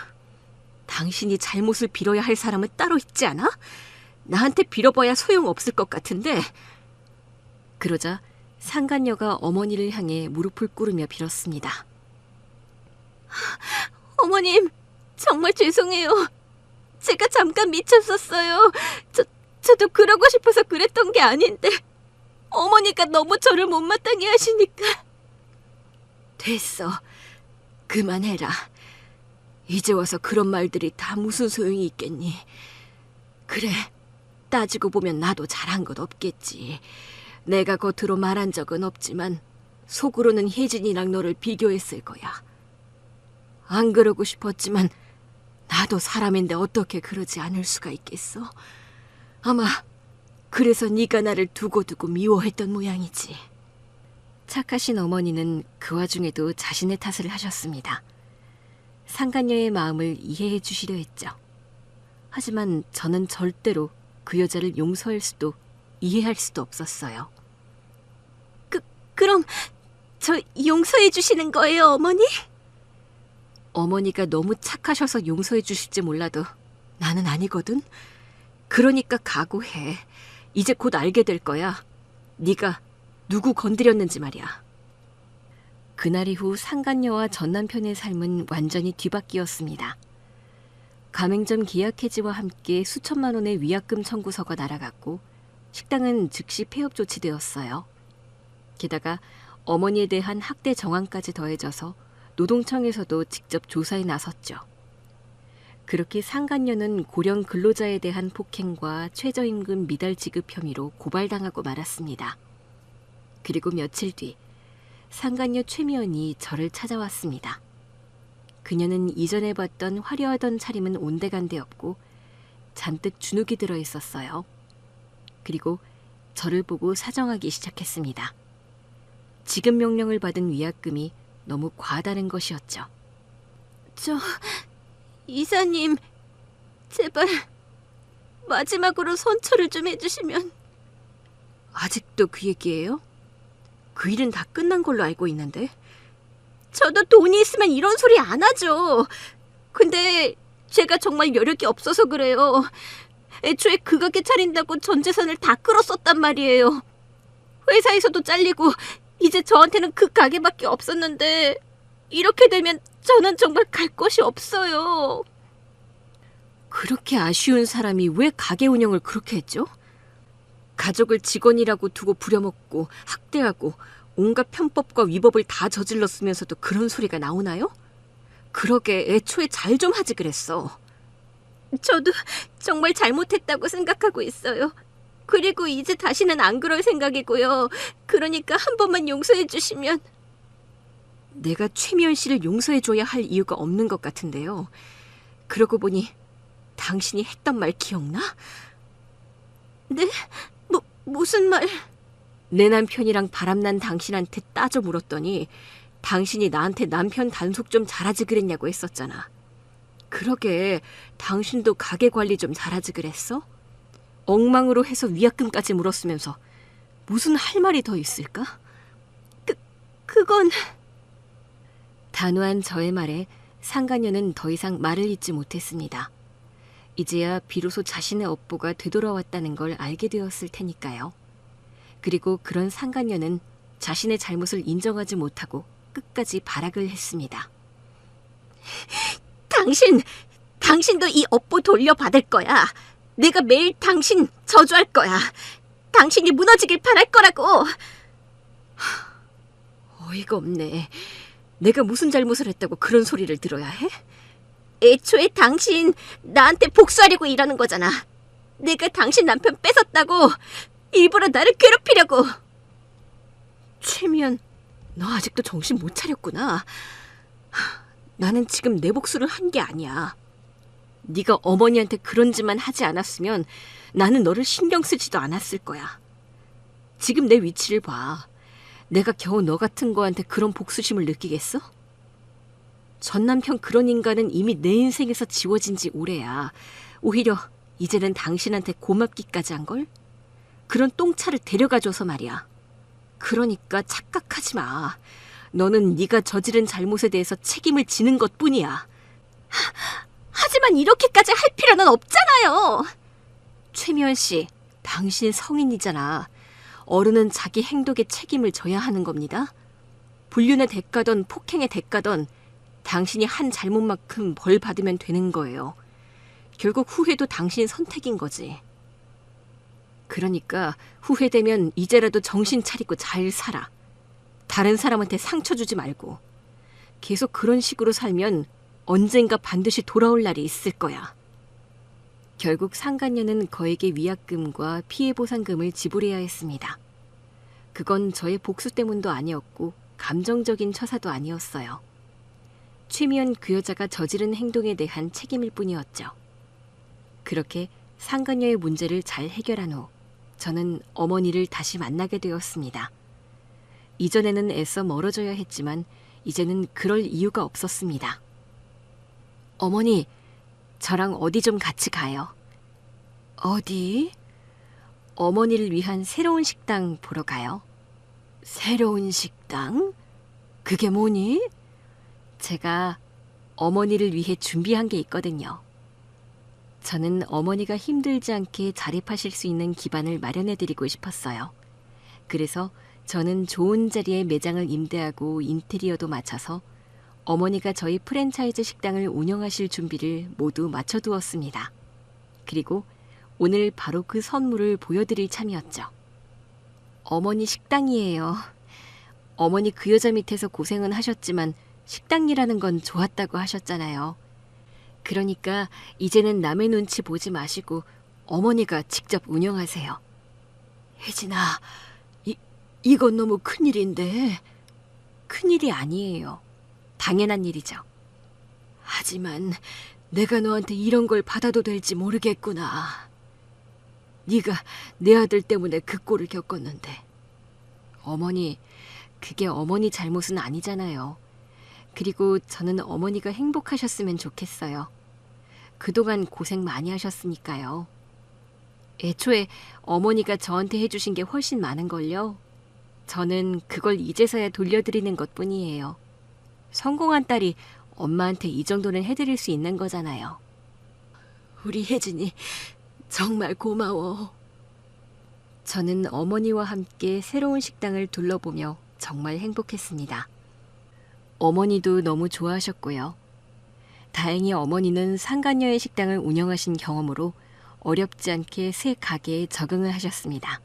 당신이 잘못을 빌어야 할 사람은 따로 있지 않아? 나한테 빌어봐야 소용없을 것 같은데. 그러자 상간녀가 어머니를 향해 무릎을 꿇으며 빌었습니다. 어머님, 정말 죄송해요. 제가 잠깐 미쳤었어요. 저도 그러고 싶어서 그랬던 게 아닌데 어머니가 너무 저를 못마땅해 하시니까. 됐어. 그만해라. 이제 와서 그런 말들이 다 무슨 소용이 있겠니? 그래, 따지고 보면 나도 잘한 것 없겠지. 내가 겉으로 말한 적은 없지만 속으로는 혜진이랑 너를 비교했을 거야. 안 그러고 싶었지만 나도 사람인데 어떻게 그러지 않을 수가 있겠어? 아마 그래서 네가 나를 두고두고 미워했던 모양이지. 착하신 어머니는 그 와중에도 자신의 탓을 하셨습니다. 상간녀의 마음을 이해해 주시려 했죠. 하지만 저는 절대로 그 여자를 용서할 수도 이해할 수도 없었어요. 그럼 저 용서해 주시는 거예요, 어머니? 어머니가 너무 착하셔서 용서해 주실지 몰라도 나는 아니거든. 그러니까 각오해. 이제 곧 알게 될 거야. 네가 누구 건드렸는지 말이야. 그날 이후 상간녀와 전 남편의 삶은 완전히 뒤바뀌었습니다. 가맹점 계약 해지와 함께 수천만 원의 위약금 청구서가 날아갔고 식당은 즉시 폐업 조치되었어요. 게다가 어머니에 대한 학대 정황까지 더해져서 노동청에서도 직접 조사에 나섰죠. 그렇게 상간녀는 고령 근로자에 대한 폭행과 최저임금 미달 지급 혐의로 고발당하고 말았습니다. 그리고 며칠 뒤 상간녀 최미연이 저를 찾아왔습니다. 그녀는 이전에 봤던 화려하던 차림은 온데간데 없고 잔뜩 주눅이 들어 있었어요. 그리고 저를 보고 사정하기 시작했습니다. 지급 명령을 받은 위약금이 너무 과다는 것이었죠. 이사님, 제발 마지막으로 선처를 좀 해주시면. 아직도 그 얘기예요? 그 일은 다 끝난 걸로 알고 있는데. 저도 돈이 있으면 이런 소리 안 하죠. 근데 제가 정말 여력이 없어서 그래요. 애초에 그 가게 차린다고 전 재산을 다 끌었었단 말이에요. 회사에서도 잘리고 이제 저한테는 그 가게밖에 없었는데 이렇게 되면 저는 정말 갈 곳이 없어요. 그렇게 아쉬운 사람이 왜 가게 운영을 그렇게 했죠? 가족을 직원이라고 두고 부려먹고 학대하고 온갖 편법과 위법을 다 저질렀으면서도 그런 소리가 나오나요? 그러게 애초에 잘 좀 하지 그랬어. 저도 정말 잘못했다고 생각하고 있어요. 그리고 이제 다시는 안 그럴 생각이고요. 그러니까 한 번만 용서해 주시면. 내가 최미연 씨를 용서해줘야 할 이유가 없는 것 같은데요. 그러고 보니 당신이 했던 말 기억나? 네? 무슨 말? 내 남편이랑 바람난 당신한테 따져 물었더니 당신이 나한테 남편 단속 좀 잘하지 그랬냐고 했었잖아. 그러게 당신도 가게 관리 좀 잘하지 그랬어? 엉망으로 해서 위약금까지 물었으면서 무슨 할 말이 더 있을까? 그건... 단호한 저의 말에 상간녀는 더 이상 말을 잇지 못했습니다. 이제야 비로소 자신의 업보가 되돌아왔다는 걸 알게 되었을 테니까요. 그리고 그런 상간녀는 자신의 잘못을 인정하지 못하고 끝까지 발악을 했습니다. 당신도 이 업보 돌려받을 거야. 내가 매일 당신 저주할 거야. 당신이 무너지길 바랄 거라고. 어이가 없네. 내가 무슨 잘못을 했다고 그런 소리를 들어야 해? 애초에 당신 나한테 복수하려고 이러는 거잖아. 내가 당신 남편 뺏었다고 일부러 나를 괴롭히려고. 최미연, 너 아직도 정신 못 차렸구나. 나는 지금 내 복수를 한 게 아니야. 네가 어머니한테 그런 짓만 하지 않았으면 나는 너를 신경 쓰지도 않았을 거야. 지금 내 위치를 봐. 내가 겨우 너 같은 거한테 그런 복수심을 느끼겠어? 전 남편 그런 인간은 이미 내 인생에서 지워진 지 오래야. 오히려 이제는 당신한테 고맙기까지 한걸? 그런 똥차를 데려가줘서 말이야. 그러니까 착각하지 마. 너는 네가 저지른 잘못에 대해서 책임을 지는 것뿐이야. 하지만 이렇게까지 할 필요는 없잖아요. 최미연 씨, 당신 성인이잖아. 어른은 자기 행동에 책임을 져야 하는 겁니다. 불륜의 대가든 폭행의 대가든 당신이 한 잘못만큼 벌 받으면 되는 거예요. 결국 후회도 당신 선택인 거지. 그러니까 후회되면 이제라도 정신 차리고 잘 살아. 다른 사람한테 상처 주지 말고. 계속 그런 식으로 살면 언젠가 반드시 돌아올 날이 있을 거야. 결국 상간녀는 거액의 위약금과 피해보상금을 지불해야 했습니다. 그건 저의 복수 때문도 아니었고 감정적인 처사도 아니었어요. 최미연 그 여자가 저지른 행동에 대한 책임일 뿐이었죠. 그렇게 상간녀의 문제를 잘 해결한 후 저는 어머니를 다시 만나게 되었습니다. 이전에는 애써 멀어져야 했지만 이제는 그럴 이유가 없었습니다. 어머니, 저랑 어디 좀 같이 가요. 어디? 어머니를 위한 새로운 식당 보러 가요. 새로운 식당? 그게 뭐니? 제가 어머니를 위해 준비한 게 있거든요. 저는 어머니가 힘들지 않게 자립하실 수 있는 기반을 마련해드리고 싶었어요. 그래서 저는 좋은 자리에 매장을 임대하고 인테리어도 맞춰서 어머니가 저희 프랜차이즈 식당을 운영하실 준비를 모두 마쳐두었습니다. 그리고 오늘 바로 그 선물을 보여드릴 참이었죠. 어머니 식당이에요. 어머니 그 여자 밑에서 고생은 하셨지만 식당이라는 건 좋았다고 하셨잖아요. 그러니까 이제는 남의 눈치 보지 마시고 어머니가 직접 운영하세요. 혜진아, 이건 너무 큰일인데. 큰일이 아니에요. 당연한 일이죠. 하지만 내가 너한테 이런 걸 받아도 될지 모르겠구나. 네가 내 아들 때문에 그 꼴을 겪었는데. 어머니, 그게 어머니 잘못은 아니잖아요. 그리고 저는 어머니가 행복하셨으면 좋겠어요. 그동안 고생 많이 하셨으니까요. 애초에 어머니가 저한테 해주신 게 훨씬 많은걸요. 저는 그걸 이제서야 돌려드리는 것뿐이에요. 성공한 딸이 엄마한테 이 정도는 해드릴 수 있는 거잖아요. 우리 혜진이 정말 고마워. 저는 어머니와 함께 새로운 식당을 둘러보며 정말 행복했습니다. 어머니도 너무 좋아하셨고요. 다행히 어머니는 상간녀의 식당을 운영하신 경험으로 어렵지 않게 새 가게에 적응을 하셨습니다.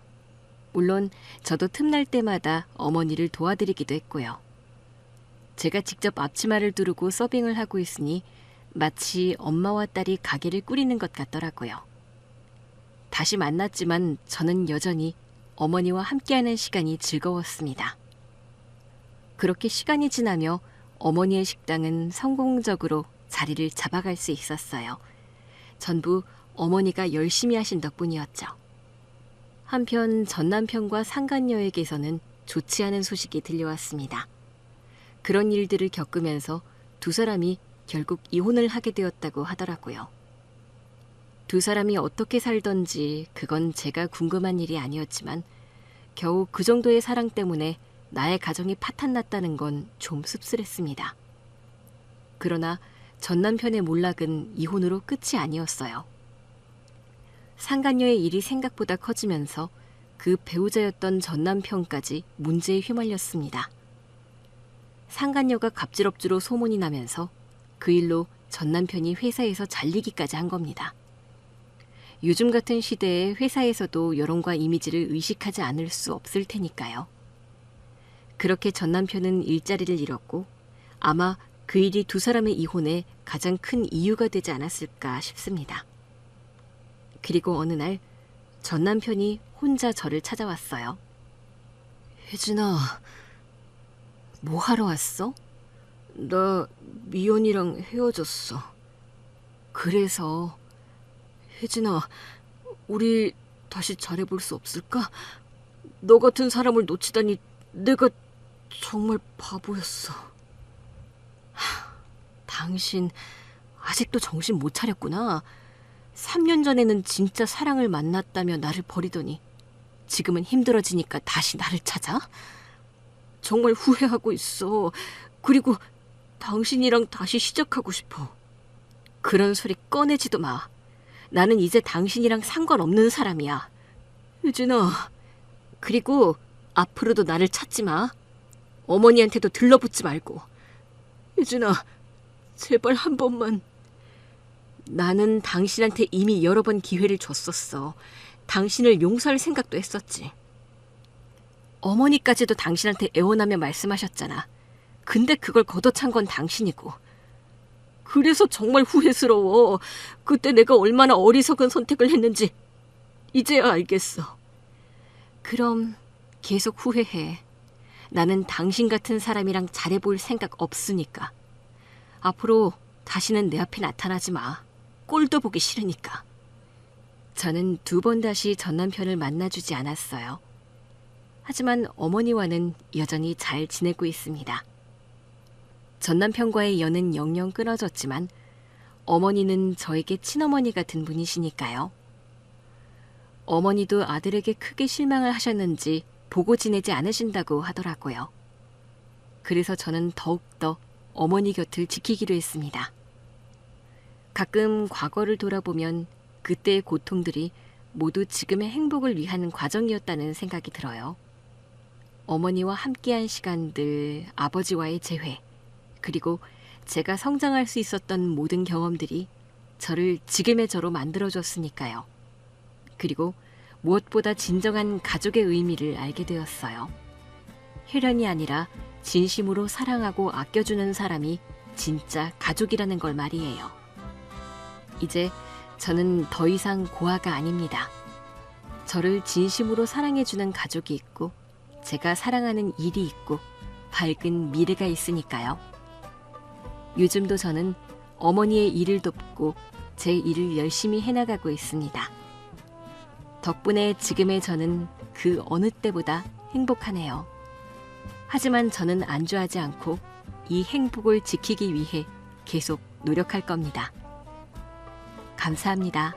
물론 저도 틈날 때마다 어머니를 도와드리기도 했고요. 제가 직접 앞치마를 두르고 서빙을 하고 있으니 마치 엄마와 딸이 가게를 꾸리는 것 같더라고요. 다시 만났지만 저는 여전히 어머니와 함께하는 시간이 즐거웠습니다. 그렇게 시간이 지나며 어머니의 식당은 성공적으로 자리를 잡아갈 수 있었어요. 전부 어머니가 열심히 하신 덕분이었죠. 한편 전 남편과 상간녀에게서는 좋지 않은 소식이 들려왔습니다. 그런 일들을 겪으면서 두 사람이 결국 이혼을 하게 되었다고 하더라고요. 두 사람이 어떻게 살던지 그건 제가 궁금한 일이 아니었지만 겨우 그 정도의 사랑 때문에 나의 가정이 파탄났다는 건 좀 씁쓸했습니다. 그러나 전 남편의 몰락은 이혼으로 끝이 아니었어요. 상간녀의 일이 생각보다 커지면서 그 배우자였던 전 남편까지 문제에 휘말렸습니다. 상간녀가 갑질업주로 소문이 나면서 그 일로 전 남편이 회사에서 잘리기까지 한 겁니다. 요즘 같은 시대에 회사에서도 여론과 이미지를 의식하지 않을 수 없을 테니까요. 그렇게 전 남편은 일자리를 잃었고 아마 그 일이 두 사람의 이혼에 가장 큰 이유가 되지 않았을까 싶습니다. 그리고 어느 날 전 남편이 혼자 저를 찾아왔어요. 혜진아, 뭐 하러 왔어? 나 미연이랑 헤어졌어. 그래서 혜진아, 우리 다시 잘해볼 수 없을까? 너 같은 사람을 놓치다니 내가 정말 바보였어. 당신 아직도 정신 못 차렸구나. 3년 전에는 진짜 사랑을 만났다며 나를 버리더니 지금은 힘들어지니까 다시 나를 찾아? 정말 후회하고 있어. 그리고 당신이랑 다시 시작하고 싶어. 그런 소리 꺼내지도 마. 나는 이제 당신이랑 상관없는 사람이야. 혜진아, 그리고 앞으로도 나를 찾지 마. 어머니한테도 들러붙지 말고. 혜진아, 제발 한 번만. 나는 당신한테 이미 여러 번 기회를 줬었어. 당신을 용서할 생각도 했었지. 어머니까지도 당신한테 애원하며 말씀하셨잖아. 근데 그걸 걷어찬 건 당신이고. 그래서 정말 후회스러워. 그때 내가 얼마나 어리석은 선택을 했는지 이제야 알겠어. 그럼 계속 후회해. 나는 당신 같은 사람이랑 잘해볼 생각 없으니까. 앞으로 다시는 내 앞에 나타나지 마. 꼴도 보기 싫으니까. 저는 2번 다시 전 남편을 만나주지 않았어요. 하지만 어머니와는 여전히 잘 지내고 있습니다. 전 남편과의 연은 영영 끊어졌지만 어머니는 저에게 친어머니 같은 분이시니까요. 어머니도 아들에게 크게 실망을 하셨는지 보고 지내지 않으신다고 하더라고요. 그래서 저는 더욱더 어머니 곁을 지키기로 했습니다. 가끔 과거를 돌아보면 그때의 고통들이 모두 지금의 행복을 위한 과정이었다는 생각이 들어요. 어머니와 함께한 시간들, 아버지와의 재회, 그리고 제가 성장할 수 있었던 모든 경험들이 저를 지금의 저로 만들어줬으니까요. 그리고 무엇보다 진정한 가족의 의미를 알게 되었어요. 혈연이 아니라 진심으로 사랑하고 아껴주는 사람이 진짜 가족이라는 걸 말이에요. 이제 저는 더 이상 고아가 아닙니다. 저를 진심으로 사랑해주는 가족이 있고 제가 사랑하는 일이 있고 밝은 미래가 있으니까요. 요즘도 저는 어머니의 일을 돕고 제 일을 열심히 해나가고 있습니다. 덕분에 지금의 저는 그 어느 때보다 행복하네요. 하지만 저는 안주하지 않고 이 행복을 지키기 위해 계속 노력할 겁니다. 감사합니다.